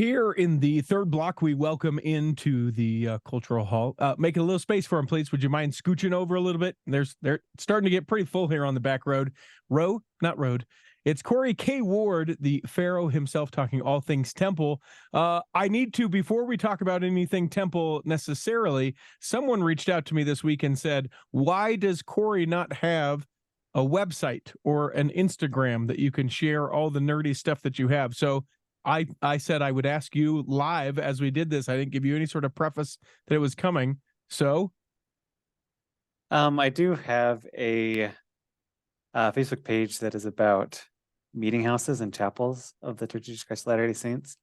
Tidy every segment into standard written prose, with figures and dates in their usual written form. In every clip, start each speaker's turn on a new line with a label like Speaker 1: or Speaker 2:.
Speaker 1: Here in the third block, we welcome into the cultural hall. Make a little space for him, please. Would you mind scooching over a little bit? They're starting to get pretty full here on the back road. Not road. It's Corey K. Ward, the Pharaoh himself, talking all things temple. I need to, before we talk about anything temple necessarily, someone reached out to me this week and said, why does Corey not have a website or an Instagram that you can share all the nerdy stuff that you have? So I said I would ask you live as we did this. I didn't give you any sort of preface that it was coming. So
Speaker 2: I do have a Facebook page that is about meeting houses and chapels of the Church of Jesus Christ of Latter-day Saints.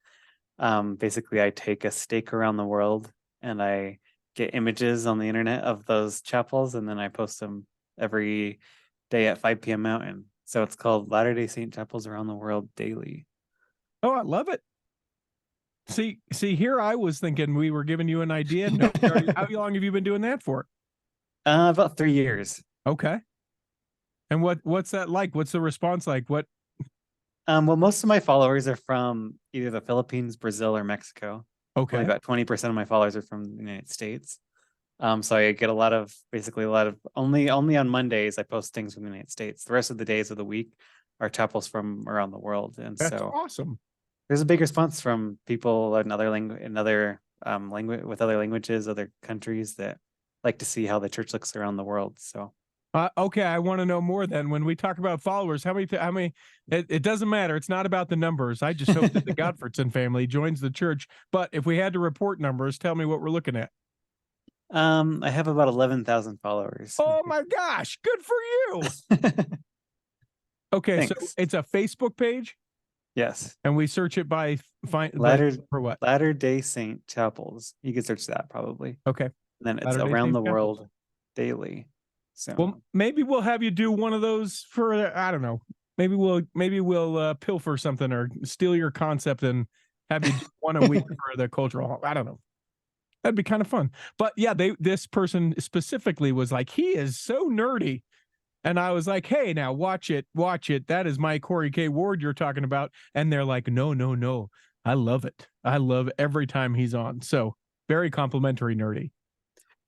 Speaker 2: Basically, I take a stake around the world and I get images on the internet of those chapels, and then I post them every day at 5 p.m. Mountain. So it's called Latter-day Saint Chapels Around the World Daily.
Speaker 1: Oh, I love it. See, here I was thinking we were giving you an idea. No, how long have you been doing that for?
Speaker 2: About 3 years.
Speaker 1: Okay. And what's that like? What's the response like? What?
Speaker 2: Well, most of my followers are from either the Philippines, Brazil, or Mexico.
Speaker 1: Okay.
Speaker 2: Only about 20% of my followers are from the United States. So I get a lot of only on Mondays I post things from the United States. The rest of the days of the week are chapels from around the world. And
Speaker 1: That's
Speaker 2: so
Speaker 1: awesome.
Speaker 2: There's a big response from people in other language with other languages, other countries that like to see how the church looks around the world. So
Speaker 1: okay, I want to know more then. When we talk about followers, how many, it doesn't matter. It's not about the numbers. I just hope that the Godfredson family joins the church. But if we had to report numbers, tell me what we're looking at.
Speaker 2: I have about 11,000 followers.
Speaker 1: Oh my gosh, good for you. Okay,
Speaker 2: Thanks.
Speaker 1: so it's a Facebook page?
Speaker 2: Yes.
Speaker 1: And we search it by
Speaker 2: for what? Latter-day Saint Chapels. You can search that probably.
Speaker 1: Okay.
Speaker 2: And then it's
Speaker 1: Latter-day
Speaker 2: Around
Speaker 1: Saint
Speaker 2: the
Speaker 1: Chapels.
Speaker 2: World Daily. So
Speaker 1: well, maybe we'll have you do one of those for, I don't know. Maybe we'll pilfer something or steal your concept and have you do one a week for the cultural hall. I don't know. That'd be kind of fun. But yeah, this person specifically was like, he is so nerdy. And I was like, hey, now watch it. That is my Corey K. Ward you're talking about. And they're like, no. I love it. I love every time he's on. So very complimentary nerdy.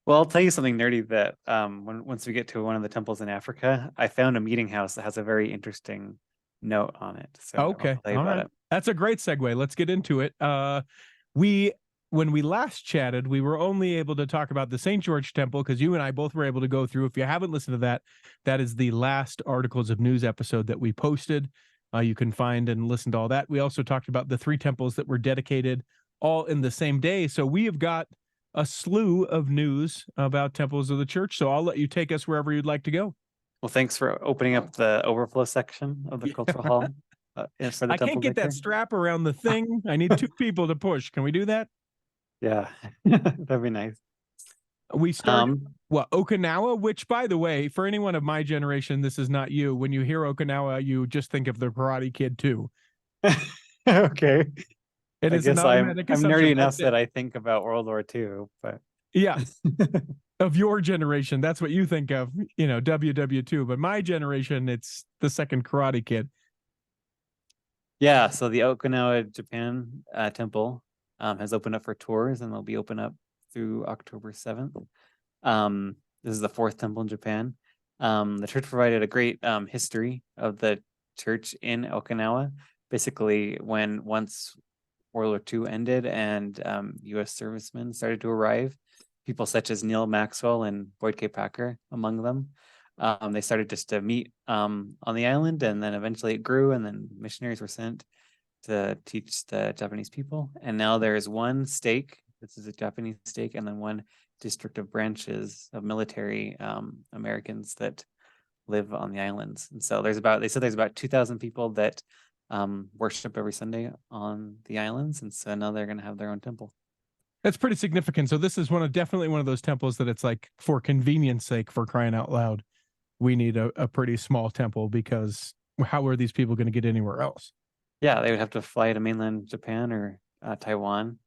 Speaker 2: Well, I'll tell you something nerdy that once we get to one of the temples in Africa, I found a meeting house that has a very interesting note on it. So
Speaker 1: okay.
Speaker 2: I'll tell you about it.
Speaker 1: That's a great segue. Let's get into it. When we last chatted, we were only able to talk about the St. George Temple because you and I both were able to go through. If you haven't listened to that, that is the last Articles of News episode that we posted. You can find and listen to all that. We also talked about the 3 temples that were dedicated all in the same day. So we have got a slew of news about temples of the church. So I'll let you take us wherever you'd like to go.
Speaker 2: Well, thanks for opening up the overflow section of the cultural hall. For the
Speaker 1: I can't get that strap around the thing. I need 2 people to push. Can we do that?
Speaker 2: Yeah, that'd be nice.
Speaker 1: We started Okinawa, which, by the way, for anyone of my generation, this is not you. When you hear Okinawa, you just think of the Karate Kid too.
Speaker 2: Okay.
Speaker 1: It is
Speaker 2: I'm nerdy enough that I think about World War II, but
Speaker 1: yeah, of your generation, that's what you think of, WW2. But my generation, it's the second Karate Kid.
Speaker 2: Yeah, so the Okinawa, Japan temple has opened up for tours, and they'll be open up through October 7th. This is the 4th temple in Japan. The church provided a great history of the church in Okinawa. Basically, once World War II ended and U.S. servicemen started to arrive, people such as Neal, Maxwell, and Boyd K. Packer among them, they started just to meet on the island, and then eventually it grew, and then missionaries were sent to teach the Japanese people. And now there's one stake, this is a Japanese stake, and then one district of branches of military Americans that live on the islands. And so there's about 2,000 people that worship every Sunday on the islands. And so now they're going to have their own temple.
Speaker 1: That's pretty significant. So this is definitely one of those temples that it's like, for convenience sake, for crying out loud, we need a pretty small temple, because how are these people going to get anywhere else?
Speaker 2: Yeah, they would have to fly to mainland Japan or Taiwan.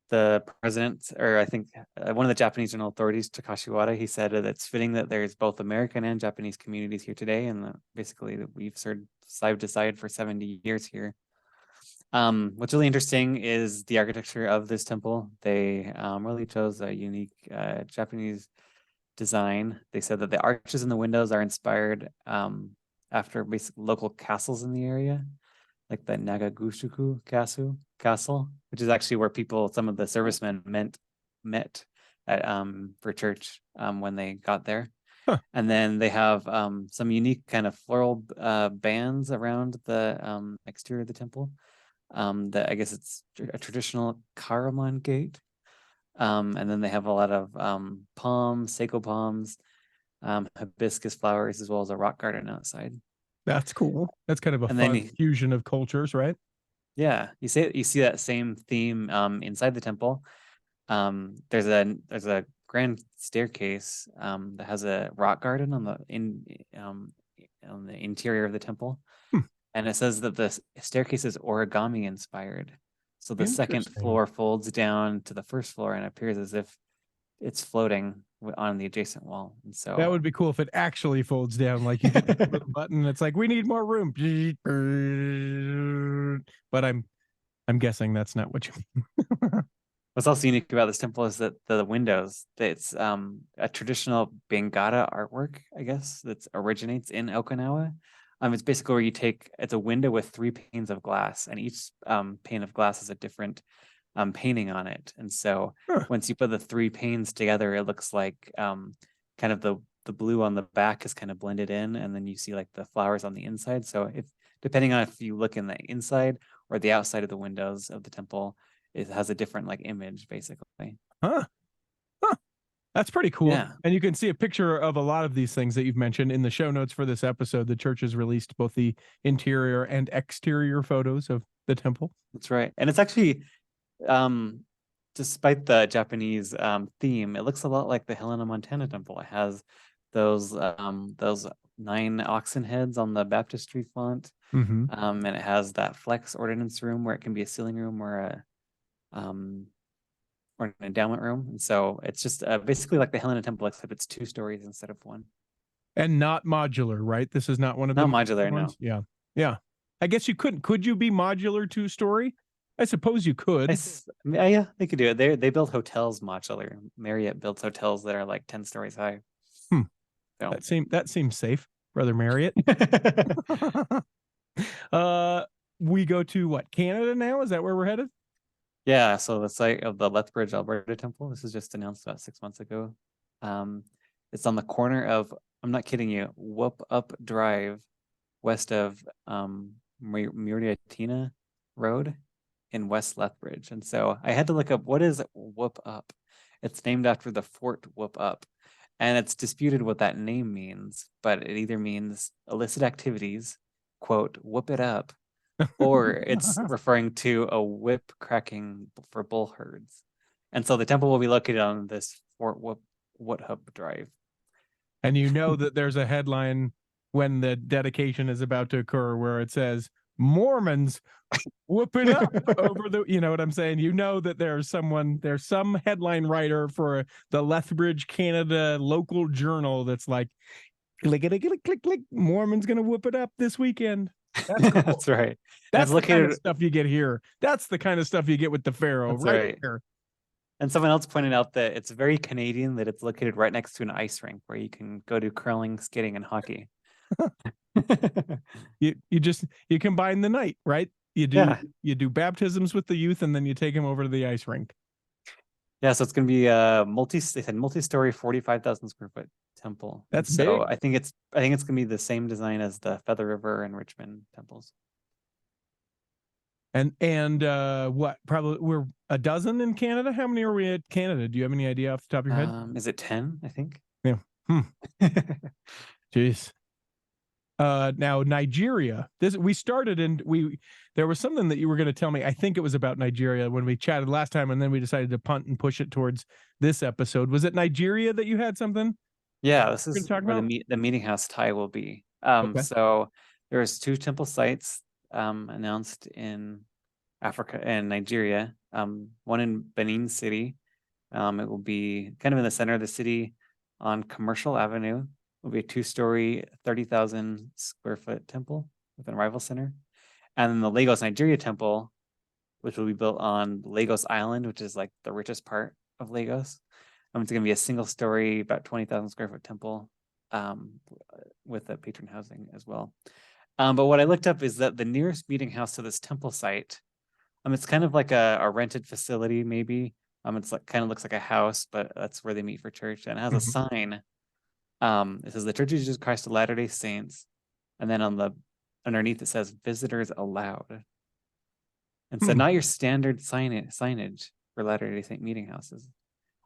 Speaker 2: The president, or I think one of the Japanese general authorities, Takashi Wada, he said that it's fitting that there's both American and Japanese communities here today, and basically that we've served side to side for 70 years here. What's really interesting is the architecture of this temple. They really chose a unique Japanese design. They said that the arches in the windows are inspired after basic local castles in the area, like the Nakagusuku Castle, which is actually where some of the servicemen met at, for church when they got there.
Speaker 1: Huh.
Speaker 2: And then they have some unique kind of floral bands around the exterior of the temple. That I guess it's a traditional karamon gate. And then they have a lot of palms, sago palms, hibiscus flowers, as well as a rock garden outside.
Speaker 1: That's cool. That's kind of a
Speaker 2: And then
Speaker 1: fun fusion of cultures, right?
Speaker 2: yeah, you see that same theme inside the temple. There's a grand staircase that has a rock garden on the interior of the temple.
Speaker 1: Hmm.
Speaker 2: And it says that the staircase is origami inspired. So the second
Speaker 1: Interesting.
Speaker 2: floor folds down to the first floor and appears as if it's floating on the adjacent wall. And so
Speaker 1: That would be cool if it actually folds down, like you hit the little button. And it's like, we need more room. But I'm guessing that's not what you mean.
Speaker 2: what's also unique about this temple is that the windows, it's a traditional Bangata artwork, I guess, that originates in Okinawa. It's basically where it's a window with 3 panes of glass, and each pane of glass has a different painting on it. And so once you put the 3 panes together, it looks like kind of the blue on the back is kind of blended in, and then you see like the flowers on the inside. So depending on if you look in the inside or the outside of the windows of the temple, it has a different like image basically.
Speaker 1: Huh. That's pretty cool.
Speaker 2: Yeah.
Speaker 1: And you can see a picture of a lot of these things that you've mentioned in the show notes for this episode. The church has released both the interior and exterior photos of the temple.
Speaker 2: That's right. And it's actually, despite the Japanese theme, it looks a lot like the Helena, Montana temple. It has those 9 oxen heads on the baptistry font.
Speaker 1: Mm-hmm.
Speaker 2: And it has that flex ordinance room where it can be a ceiling room or an endowment room. And so it's just basically like the Helena temple, except it's 2 stories instead of 1.
Speaker 1: And not modular, right? This is not one of
Speaker 2: Not
Speaker 1: the
Speaker 2: modular, no.
Speaker 1: ones. Yeah. Yeah. I guess you couldn't. Could you be modular 2-story? I suppose you could.
Speaker 2: Yeah, they could do it. They build hotels modular. Marriott builds hotels that are like 10 stories high. So.
Speaker 1: That seems safe, Brother Marriott. We go to what, Canada now? Is that where we're headed?
Speaker 2: Yeah, so the site of the Lethbridge, Alberta temple. This was just announced about 6 months ago. It's on the corner of, I'm not kidding you, Whoop Up Drive, west of Muriatina Road in West Lethbridge. And so I had to look up, what is Whoop Up? It's named after the Fort Whoop Up. And it's disputed what that name means, but it either means illicit activities, quote, whoop it up, or it's referring to a whip cracking for bull herds. And so the temple will be located on this Fort Whoop Drive.
Speaker 1: And you know that there's a headline when the dedication is about to occur where it says, Mormons whoop it up over the, you know what I'm saying? You know that there's some headline writer for the Lethbridge, Canada local journal that's like, click, Mormon's going to whoop it up this weekend. That's cool.
Speaker 2: That's right.
Speaker 1: That's the kind of stuff you get here. That's the kind of stuff you get with the Pharaoh right here.
Speaker 2: And someone else pointed out that it's very Canadian that it's located right next to an ice rink where you can go to curling, skating, and hockey.
Speaker 1: you combine the night, right? You do baptisms with the youth, and then you take them over to the ice rink.
Speaker 2: Yeah, so it's going to be a multi-story, 45,000 square foot temple.
Speaker 1: That's
Speaker 2: so
Speaker 1: big.
Speaker 2: I think it's going to be the same design as the Feather River and Richmond temples.
Speaker 1: And what? Probably we're a dozen in Canada. How many are we at Canada? Do you have any idea off the top of your head?
Speaker 2: Is it 10? I think.
Speaker 1: Yeah. Jeez. Now Nigeria. We started and there was something that you were going to tell me. I think it was about Nigeria when we chatted last time, and then we decided to punt and push it towards this episode. Was it Nigeria that you had something?
Speaker 2: Yeah, this is where the meeting house tie will be. Okay. So there's 2 temple sites announced in Africa and Nigeria. One in Benin City. It will be kind of in the center of the city on Commercial Avenue. It will be a 2-story, 30,000 square foot temple with an arrival center. And then the Lagos, Nigeria temple which will be built on Lagos Island, which is like the richest part of Lagos. It's going to be a single story, about 20,000 square foot temple with a patron housing as well. But what I looked up is that the nearest meeting house to this temple site, it's kind of like a rented facility, maybe. It's like kind of looks like a house, but that's where they meet for church. And it has a sign. It says the Church of Jesus Christ of Latter-day Saints. And then underneath it says visitors allowed. And so not your standard signage for Latter-day Saint meeting houses.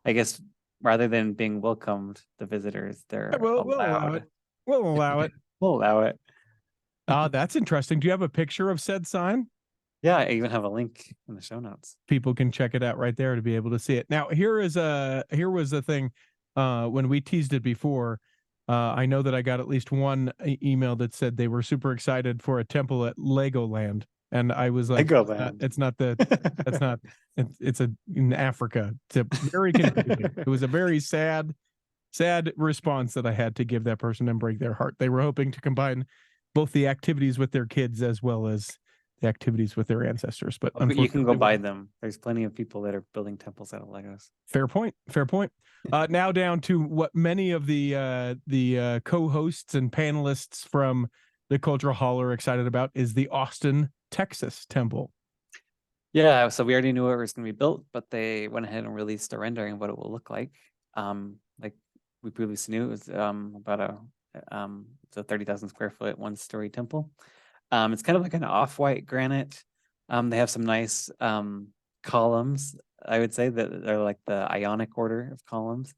Speaker 2: I guess rather than being welcomed, the visitors, they're allowed.
Speaker 1: We'll allow it.
Speaker 2: We'll allow it.
Speaker 1: That's interesting. Do you have a picture of said sign?
Speaker 2: Yeah, I even have a link in the show notes.
Speaker 1: People can check it out right there to be able to see it. Now, here was the thing. When we teased it before, I know that I got at least one email that said they were super excited for a temple at Legoland. And I was like, it's in Africa. It's very confusing. It was a very sad response that I had to give that person and break their heart. They were hoping to combine both the activities with their kids as well as the activities with their ancestors. But
Speaker 2: you can go buy them. There's plenty of people that are building temples out of Legos.
Speaker 1: Fair point. Now down to what many of the co-hosts and panelists from the Cultural Hall are excited about is the Austin, Texas temple.
Speaker 2: Yeah, so we already knew it was going to be built, but they went ahead and released a rendering of what it will look like. Like we previously knew, it was about it's a 30,000 square foot, 1-story temple. It's kind of like an off-white granite. They have some nice columns, I would say, that are like the Ionic order of columns.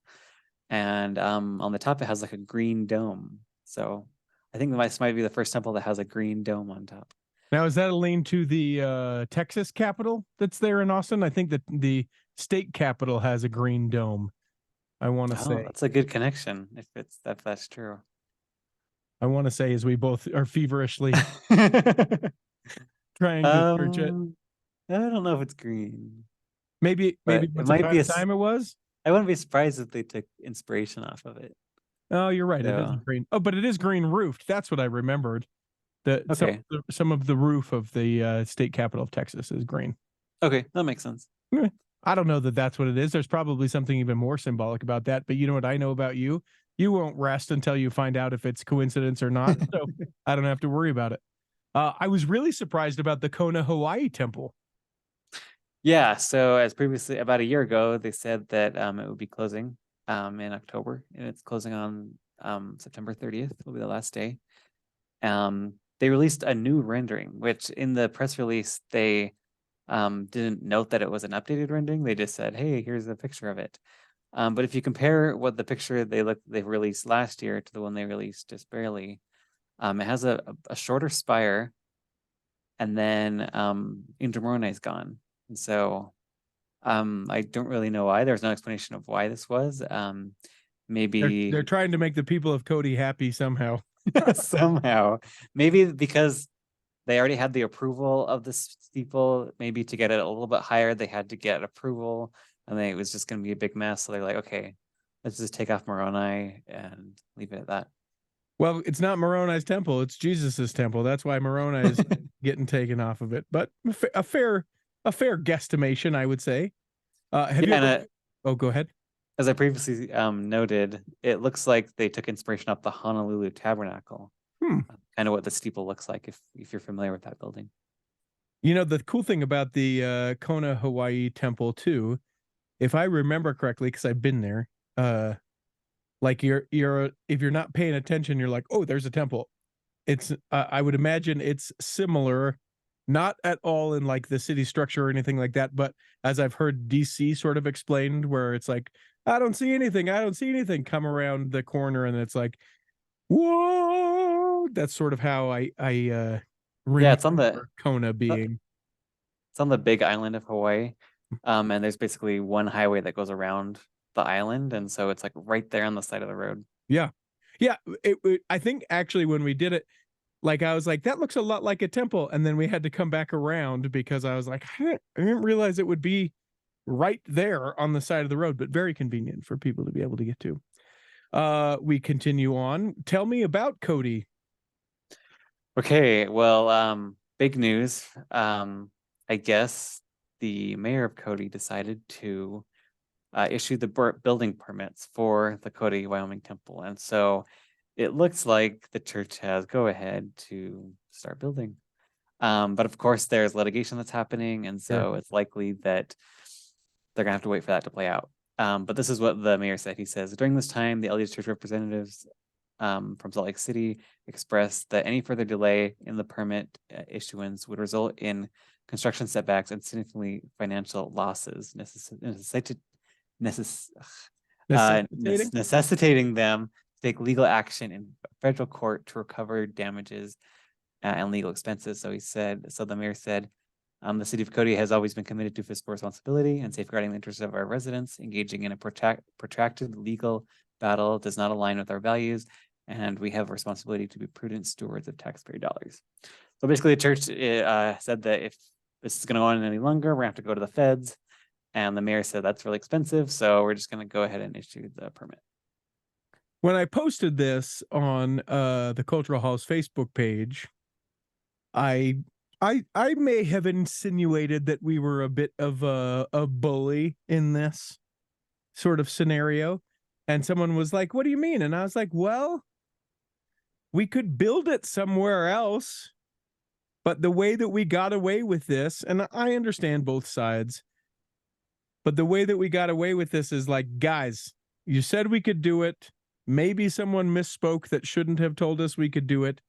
Speaker 2: And on the top, it has like a green dome. So I think this might be the first temple that has a green dome on top.
Speaker 1: Now, is that a lean to the Texas Capitol that's there in Austin? I think that the state capitol has a green dome. I want to say
Speaker 2: that's a good connection if that's true.
Speaker 1: I want to say as we both are feverishly trying to search it.
Speaker 2: I don't know if it's green.
Speaker 1: Maybe it might be a time it was.
Speaker 2: I wouldn't be surprised if they took inspiration off of it.
Speaker 1: Oh, you're right. It is green. Oh, but it is green roofed. That's what I remembered. Some of the roof of the state capital of Texas is green.
Speaker 2: Okay, that makes sense.
Speaker 1: I don't know that that's what it is. There's probably something even more symbolic about that. But you know what I know about you? You won't rest until you find out if it's coincidence or not. So I don't have to worry about it. I was really surprised about the Kona, Hawaii temple.
Speaker 2: Yeah. So as previously, about a year ago, they said that it would be closing in October, and it's closing on September 30th will be the last day. They released a new rendering, which in the press release, they didn't note that it was an updated rendering. They just said, hey, here's a picture of it. But if you compare what the picture they released last year to the one they released just barely, it has a shorter spire, and then Indra Moroni is gone. And so I don't really know why. There's no explanation of why this was. Maybe
Speaker 1: they're trying to make the people of Cody happy somehow.
Speaker 2: Somehow. Maybe because they already had the approval of the steeple. Maybe to get it a little bit higher, they had to get approval. And then it was just going to be a big mess. So they're like, okay, let's just take off Moroni and leave it at that.
Speaker 1: Well, it's not Moroni's temple. It's Jesus's temple. That's why Moroni is getting taken off of it. But a fair guesstimation, I would say. Go ahead.
Speaker 2: As I previously noted, it looks like they took inspiration off the Honolulu Tabernacle. Kind of what the steeple looks like if you're familiar with that building.
Speaker 1: You know, the cool thing about the Kona, Hawaii temple too, if I remember correctly, because I've been there, like you're if you're not paying attention, you're like, oh, there's a temple. It's I would imagine it's similar, not at all in like the city structure or anything like that, but as I've heard DC sort of explained, where it's like, I don't see anything, come around the corner, and it's like, whoa, that's sort of how I
Speaker 2: it's on the
Speaker 1: Kona being.
Speaker 2: It's on the big island of Hawaii. And there's basically one highway that goes around the island. And so it's like right there on the side of the road.
Speaker 1: Yeah. I think actually when we did it, like I was like, that looks a lot like a temple. And then we had to come back around because I was like, I didn't realize it would be right there on the side of the road, but very convenient for people to be able to get to. We continue on. Tell me about Cody.
Speaker 2: Okay, well, big news. I guess the mayor of Cody decided to issue the building permits for the Cody, Wyoming temple. And so it looks like the church has go ahead to start building. But of course, there's litigation that's happening. And so it's likely that they're gonna have to wait for that to play out. But this is what the mayor said. He says, during this time, the LDS church representatives from Salt Lake City expressed that any further delay in the permit issuance would result in construction setbacks and significantly financial losses, necessitating them to take legal action in federal court to recover damages and legal expenses. So the mayor said, the city of Cody has always been committed to fiscal responsibility and safeguarding the interests of our residents. Engaging in a protracted legal battle does not align with our values, and we have a responsibility to be prudent stewards of taxpayer dollars. So basically, the church said that if this is going to go on any longer, we're going to have to go to the feds. And the mayor said that's really expensive, so we're just going to go ahead and issue the permit.
Speaker 1: When I posted this on the Cultural Hall's Facebook page, I may have insinuated that we were a bit of a bully in this sort of scenario. And someone was like, what do you mean? And I was like, well, we could build it somewhere else. But the way that we got away with this, and I understand both sides, but the way that we got away with this is like, guys, you said we could do it. Maybe someone misspoke that shouldn't have told us we could do it.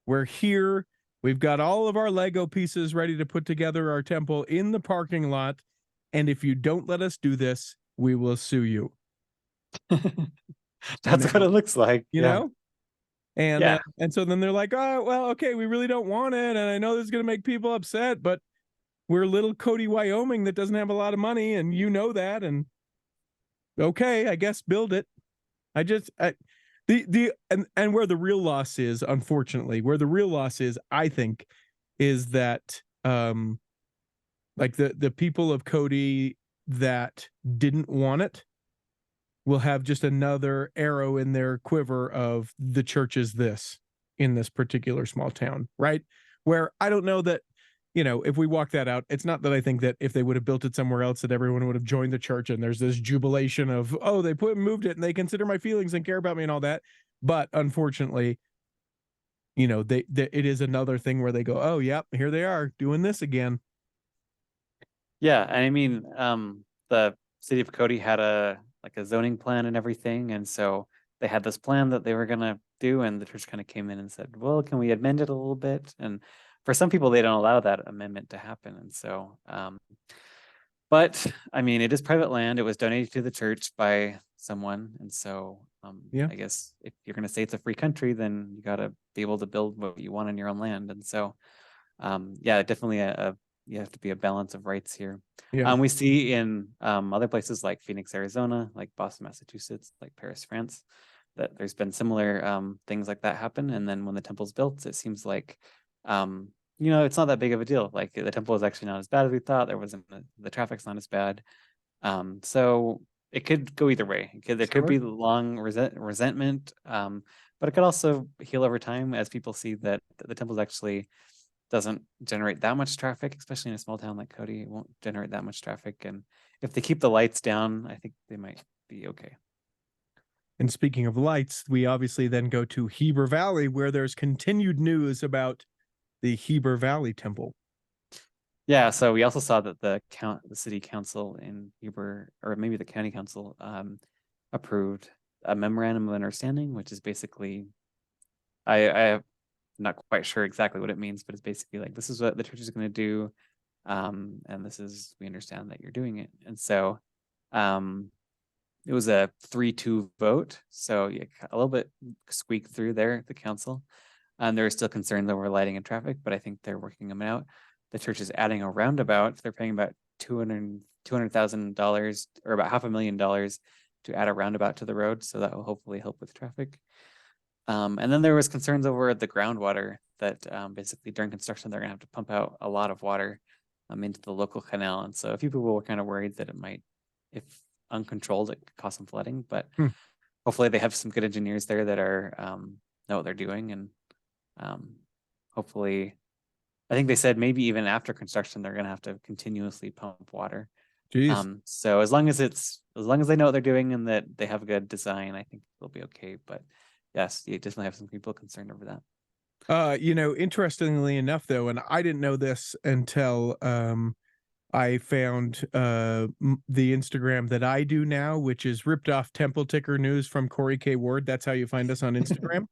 Speaker 1: We're here. We've got all of our Lego pieces ready to put together our temple in the parking lot. And if you don't let us do this, we will sue you.
Speaker 2: That's what it looks like.
Speaker 1: You know? And so then they're like, oh, well, okay, we really don't want it. And I know this is going to make people upset, but we're little Cody, Wyoming that doesn't have a lot of money. And you know that. And okay, I guess build it. And where the real loss is, unfortunately, I think, is that like the people of Cody that didn't want it will have just another arrow in their quiver of the church is this in this particular small town, right? Where I don't know that, if we walk that out, it's not that I think that if they would have built it somewhere else that everyone would have joined the church and there's this jubilation of, oh, they moved it and they consider my feelings and care about me and all that. But unfortunately, it is another thing where they go, oh, yep, here they are doing this again.
Speaker 2: Yeah, and I mean, the city of Cody had a zoning plan and everything, and so they had this plan that they were gonna do, and the church kind of came in and said, well, can we amend it a little bit? And for some people, they don't allow that amendment to happen. And so, but I mean, it is private land. It was donated to the church by someone. And so I guess if you're going to say it's a free country, then you got to be able to build what you want on your own land. And so, definitely you have to be a balance of rights here.
Speaker 1: Yeah.
Speaker 2: We see in other places like Phoenix, Arizona, like Boston, Massachusetts, like Paris, France, that there's been similar things like that happen. And then when the temple's built, it seems like it's not that big of a deal. Like the temple is actually not as bad as we thought. The traffic's not as bad. So it could go either way. There could be long resentment, but it could also heal over time as people see that the temple actually doesn't generate that much traffic, especially in a small town like Cody. It won't generate that much traffic. And if they keep the lights down, I think they might be okay.
Speaker 1: And speaking of lights, we obviously then go to Heber Valley, where there's continued news about the Heber Valley Temple.
Speaker 2: Yeah, so we also saw that the city council in Heber, or maybe the county council, approved a memorandum of understanding, which is basically, I'm not quite sure exactly what it means, but it's basically like, this is what the church is going to do, and we understand that you're doing it. And so it was a 3-2 vote, so a little bit squeaked through there, the council. There are still concerns over lighting and traffic, but I think they're working them out. The church is adding a roundabout. They're paying about $200,000 or about $500,000 to add a roundabout to the road. So that will hopefully help with traffic. And then there was concerns over the groundwater that basically during construction, they're gonna have to pump out a lot of water into the local canal. And so a few people were kind of worried that it might, if uncontrolled, it could cause some flooding, but hopefully they have some good engineers there that are know what they're doing, and hopefully I think they said maybe even after construction, they're gonna have to continuously pump water.
Speaker 1: Jeez.
Speaker 2: So as long as they know what they're doing and that they have a good design, I think they'll be okay. But yes, you definitely have some people concerned over that.
Speaker 1: Interestingly enough, though, and I didn't know this until I found the Instagram that I do now, which is ripped off Temple Ticker News from Corey K. Ward. That's how you find us on Instagram.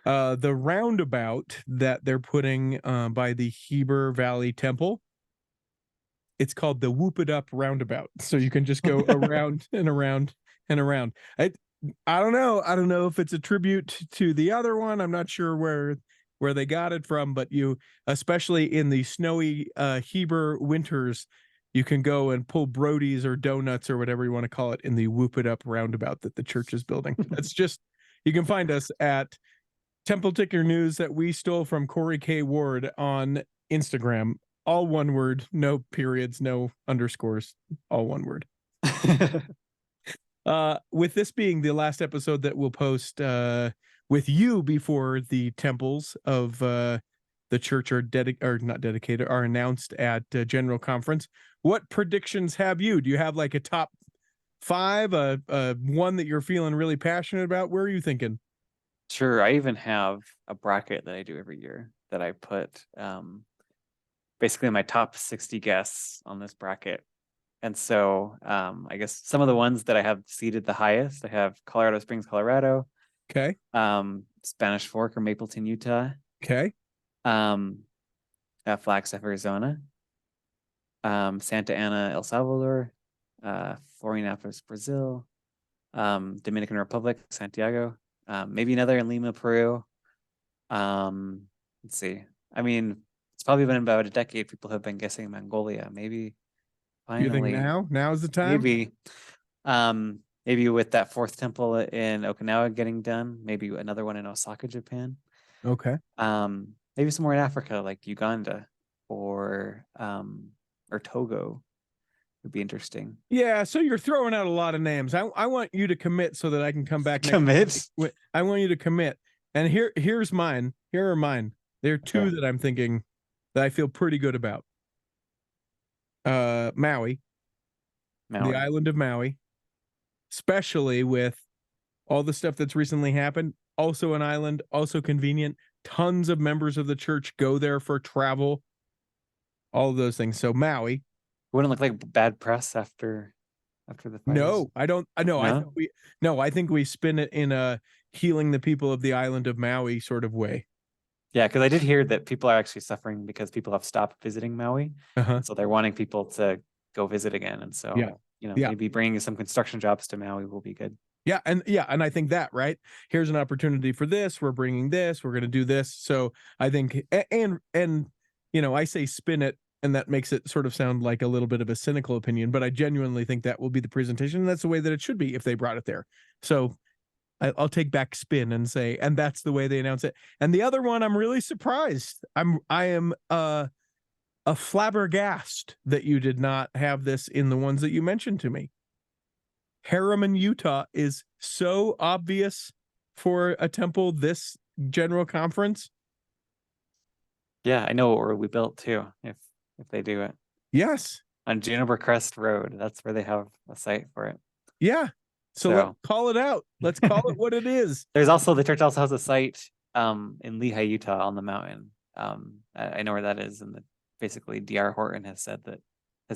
Speaker 1: The roundabout that they're putting by the Heber Valley Temple, it's called the Whoop It Up Roundabout. So you can just go around and around and around. I don't know. I don't know if it's a tribute to the other one. I'm not sure where they got it from, but you, especially in the snowy Heber winters, you can go and pull Brodies or donuts or whatever you want to call it in the Whoop It Up Roundabout that the church is building. That's just, you can find us at Temple Ticker News that we stole from Corey K. Ward on Instagram. All one word, no periods, no underscores, all one word. With this being the last episode that we'll post with you before the temples of the church are not dedicated, are announced at General Conference, what predictions have you? Do you have like a top 5, one that you're feeling really passionate about? Where are you thinking?
Speaker 2: Sure, I even have a bracket that I do every year that I put basically my top 60 guests on this bracket. And so I guess some of the ones that I have seeded the highest, I have Colorado Springs, Colorado.
Speaker 1: Okay.
Speaker 2: Spanish Fork or Mapleton, Utah.
Speaker 1: Okay.
Speaker 2: Flagstaff, Arizona. Santa Ana, El Salvador. Florianópolis, Brazil. Dominican Republic, Santiago. Maybe another in Lima, Peru. Let's see. I mean, it's probably been about a decade people have been guessing Mongolia. Maybe finally.
Speaker 1: You think now is the time?
Speaker 2: Maybe. Maybe with that 4th temple in Okinawa getting done, maybe another one in Osaka, Japan.
Speaker 1: Okay.
Speaker 2: Maybe somewhere in Africa like Uganda or Togo would be interesting.
Speaker 1: Yeah, so you're throwing out a lot of names. I want you to commit so that I can come back.
Speaker 2: Commit?
Speaker 1: I want you to commit. And here's mine. Here are mine. There are 2 that I'm thinking that I feel pretty good about. Maui. The island of Maui, especially with all the stuff that's recently happened. Also an island, also convenient. Tons of members of the church go there for travel. All of those things. So Maui.
Speaker 2: Wouldn't look like bad press after the fires.
Speaker 1: No, I don't. No,
Speaker 2: no?
Speaker 1: I think we spin it in a healing the people of the island of Maui sort of way.
Speaker 2: Yeah, because I did hear that people are actually suffering because people have stopped visiting Maui. So they're wanting people to go visit again. And so, maybe bringing some construction jobs to Maui will be good.
Speaker 1: Yeah. And I think that, right? Here's an opportunity for this. We're bringing this. We're going to do this. So I think, and I say spin it, and that makes it sort of sound like a little bit of a cynical opinion, but I genuinely think that will be the presentation. And that's the way that it should be if they brought it there. So I'll take back spin and say, and that's the way they announce it. And the other one, I'm really surprised. I am a flabbergast that you did not have this in the ones that you mentioned to me. Harriman, Utah is so obvious for a temple this General Conference.
Speaker 2: Yeah, I know where we built too, if they do it.
Speaker 1: Yes.
Speaker 2: On Juniper Crest Road. That's where they have a site for it.
Speaker 1: Yeah. So let's call it out. Let's call it what it is.
Speaker 2: The church also has a site in Lehi, Utah on the mountain. I know where that is. And basically D.R. Horton has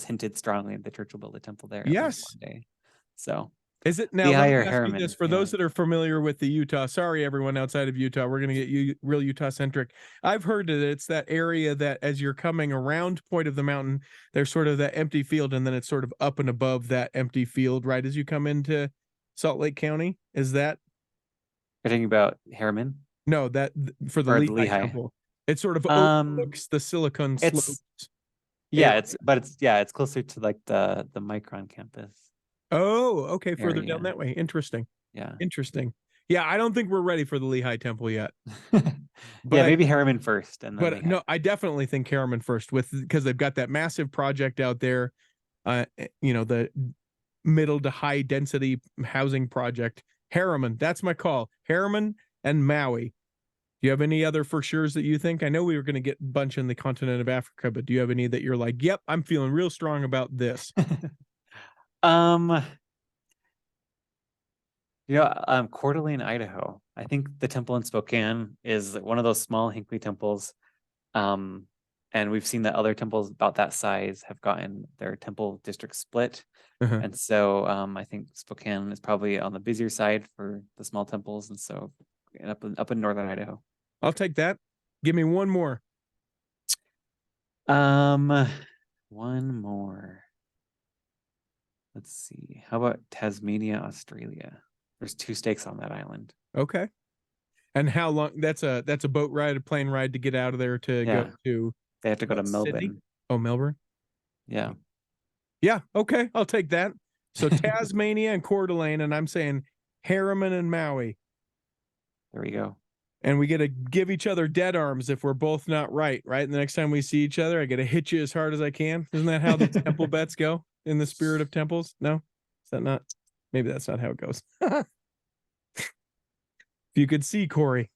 Speaker 2: hinted strongly that the church will build a temple there.
Speaker 1: Yes.
Speaker 2: One day. So
Speaker 1: is it now?
Speaker 2: Lehi or Harriman,
Speaker 1: this for those that are familiar with the Utah. Sorry, everyone outside of Utah. We're going to get real Utah centric. I've heard that it's that area that as you're coming around point of the mountain, there's sort of that empty field, and then it's sort of up and above that empty field, right as you come into Salt Lake County. Is that?
Speaker 2: You're talking about Harriman?
Speaker 1: No, that for the Lehi Temple. It sort of overlooks the Silicon Slopes.
Speaker 2: Yeah, it's closer to like the Micron campus.
Speaker 1: Oh, okay. Further down that way. Interesting.
Speaker 2: Yeah.
Speaker 1: Interesting. Yeah, I don't think we're ready for the Lehi Temple yet.
Speaker 2: But maybe Harriman first. And then
Speaker 1: no, I definitely think Harriman first because they've got that massive project out there. The middle to high density housing project. Harriman, that's my call. Harriman and Maui. Do you have any other for sure's that you think? I know we were going to get a bunch in the continent of Africa, but do you have any that you're like, yep, I'm feeling real strong about this?
Speaker 2: Um, Coeur d'Alene, Idaho. I think the temple in Spokane is one of those small Hinckley temples. And we've seen that other temples about that size have gotten their temple district split.
Speaker 1: Uh-huh.
Speaker 2: And so I think Spokane is probably on the busier side for the small temples. And so up in northern Idaho.
Speaker 1: I'll take that. Give me one more.
Speaker 2: One more. Let's see. How about Tasmania, Australia? There's 2 stakes on that island.
Speaker 1: Okay. And how long? That's a boat ride, a plane ride to get out of there to go to.
Speaker 2: They have to go to Melbourne.
Speaker 1: Sydney? Oh, Melbourne.
Speaker 2: Yeah.
Speaker 1: Yeah. Okay. I'll take that. So Tasmania and Coeur d'Alene, and I'm saying Harriman and Maui.
Speaker 2: There we go.
Speaker 1: And we get to give each other dead arms if we're both not right. And the next time we see each other, I get to hit you as hard as I can. Isn't that how the temple bets go in the spirit of temples? No? Is that not? Maybe that's not how it goes. If you could see Corey.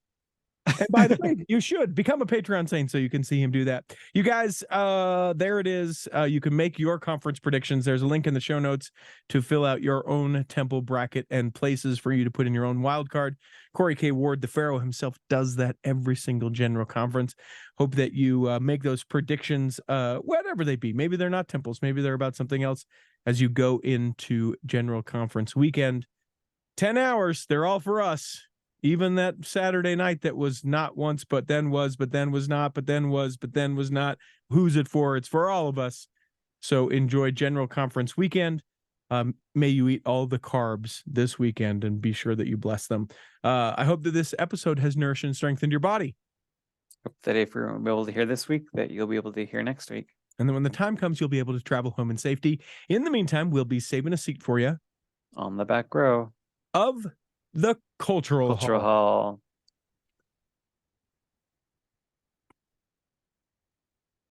Speaker 1: And by the way, you should become a Patreon saint so you can see him do that. You guys, there it is. You can make your conference predictions. There's a link in the show notes to fill out your own temple bracket and places for you to put in your own wild card. Corey K. Ward, the Pharaoh himself, does that every single general conference. Hope that you make those predictions, whatever they be. Maybe they're not temples. Maybe they're about something else as you go into general conference weekend. 10 hours. They're all for us. Even that Saturday night that was not once, but then was, but then was not, but then was, but then was not. Who's it for? It's for all of us. So enjoy General Conference weekend. May you eat all the carbs this weekend and be sure that you bless them. I hope that this episode has nourished and strengthened your body.
Speaker 2: Hope that if you're able to hear this week, that you'll be able to hear next week.
Speaker 1: And then when the time comes, you'll be able to travel home in safety. In the meantime, we'll be saving a seat for you
Speaker 2: on the back row
Speaker 1: of the Cultural Hall.